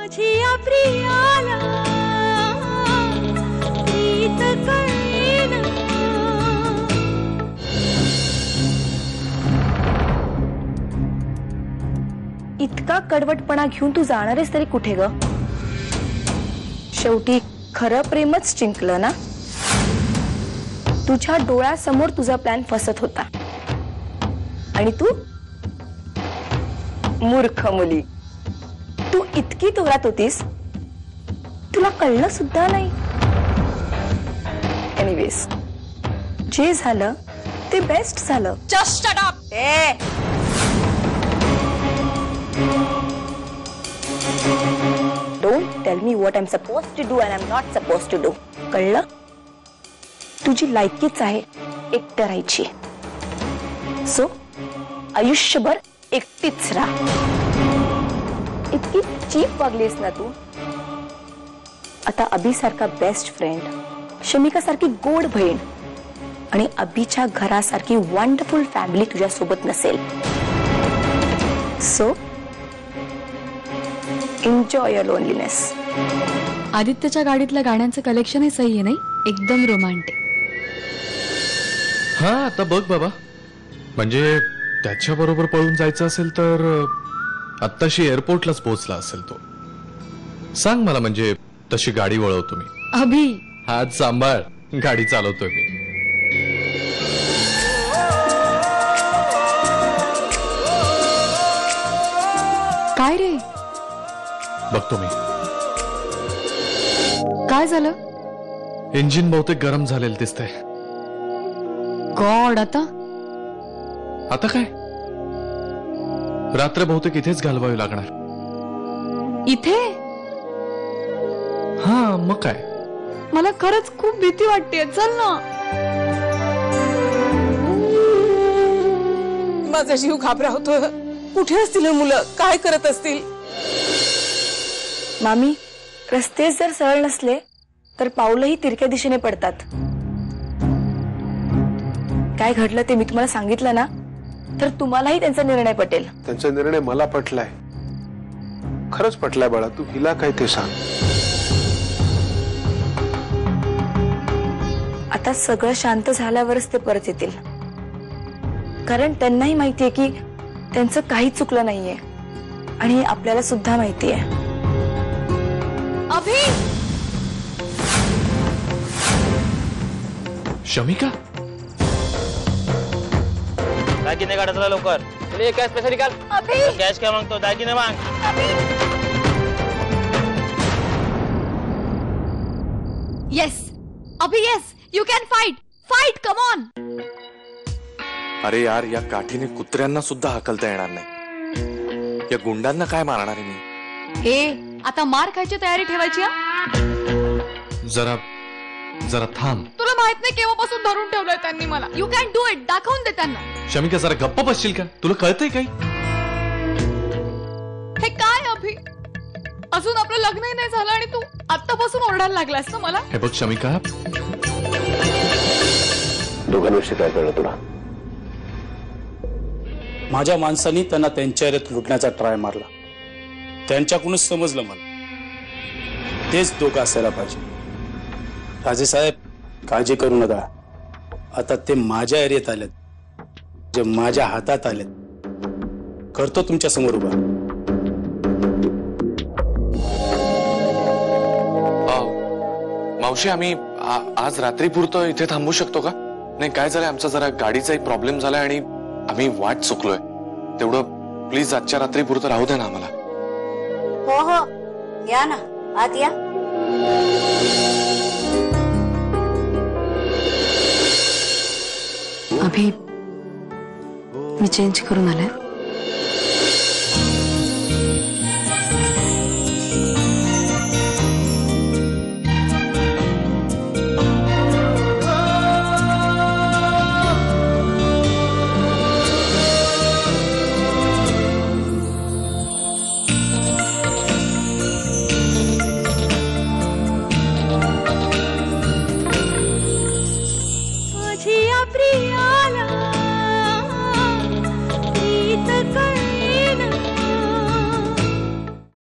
माझिया प्रियाला प्रीत कळेना. इतका कडवटपणा घेऊन तू जाणारेस तरी कुठे ग? शेवटी खरं प्रेमच जिंकलं ना. तुझ्या डोळ्यासमोर तुझा प्लॅन फसत होता आणि तू मूर्ख मुली, तू इतकी तोरात होतीस, तुला कळलं सुद्धा नाही. एनिवेज, जे झालं ते बेस्ट झालं. Just shut up. Don't tell me what I'm supposed to do and I'm not supposed to do. कळलं? तुझी लायकीच आहे एकटं राहायची. सो आयुष्यभर एकटीच राहा. इतकी चीप वागलीस ना तू. आता अभि सारखा बेस्ट फ्रेंड, शमिका सारखी गोड बहीण आणि अभिच्या घरासारखी वंडरफुल फॅमिली तुझ्या सोबत नसेल. So enjoy your loneliness. आदित्यच्या गाडीतल्या गाण्यांचं कलेक्शनही सही आहे, नाही? एकदम रोमांटिक. हा आता बघ बाबा, म्हणजे त्याच्या बरोबर पळून जायचं असेल तर आत्ताशी एअरपोर्टलाच पोहोचला असेल तो. सांग मला, म्हणजे तशी गाडी वळवतो मी. अभि, हात सांभाळ, गाडी चालवतोय मी. काय रे, बघतो मी. काय झालं? इंजिन बहुतेक गरम झालेलं दिसतंय. गॉड, आता आता काय, रात्र बहुतेक इथेच घालवावी लागणार. इथे? हा मग काय. मला खरंच खूप भीती वाटते. चल ना. माझा जीव घाबरावतो. कुठे असतील मुलं, काय करत असतील? मामी, रस्ते जर सरळ नसले तर पाऊलही तिरक्या दिशेने पडतात. काय घडलं ते मी तुम्हाला सांगितलं ना, तर तुम्हालाही त्यांचा निर्णय पटेल. त्यांचा निर्णय मला पटलाय, खरंच पटलाय बाळा. तू हिला काय ते सांग. आता सगळं शांत झाल्यावरच ते परत येतील, कारण त्यांनाही माहितीये की त्यांचं काही चुकलं नाहीये आणि आपल्याला सुद्धा माहितीये. अभि, शमिका, दागिने काढा चला लवकर. चलिए कॅश पैसे निकाल. अभि, कॅश क्या मांगतो, दागिने मांग. Yes Abhi, yes, you can fight. Fight, come on. अरे यार, या काठीने कुत्र्यांना सुद्धा हाकलता येणार नाही. या गुंडांना काय मारणार आहे मी? हे आता मार खायची तयारी ठेवायची. जरा जरा थांब. तुला माहित नाही केव्हापासून धरून ठेवलंय त्यांनी मला. You can do it. दाखवून दे त्यांना. शमिका, जरा गप्प बसशील का? तुला कळतंय काही? हे काय अभि, अजून आपलं लग्नही नाही झालं आणि तू आत्तापासून ओरडायला लागलास ना मला. हे बघ शमिका, दोघांविषयी काय कळलं तुला? माझ्या माणसांनी त्यांना त्यांच्या एरियात लुटण्याचा ट्राय मारला. त्यांच्याकडूनच समजलं मला तेच दोघं असायला पाहिजे. राजे साहेब, काळजी करू नका. आता ते माझ्या एरियात आलेत, जे माझ्या हातात आलेत. करतो तुमच्या समोर उभा. मावशी, आम्ही आज रात्रीपुरतं इथे थांबू शकतो का? नाही, काय झालंय, आमचा जरा गाडीचा एक प्रॉब्लेम झालाय आणि आम्ही वाट चुकलोय. तेवढं प्लीज आजच्या रात्रीपुरतं राहू द्या ना आम्हाला. हो हो, या ना, आत या. अभि, मी चेंज करून आले.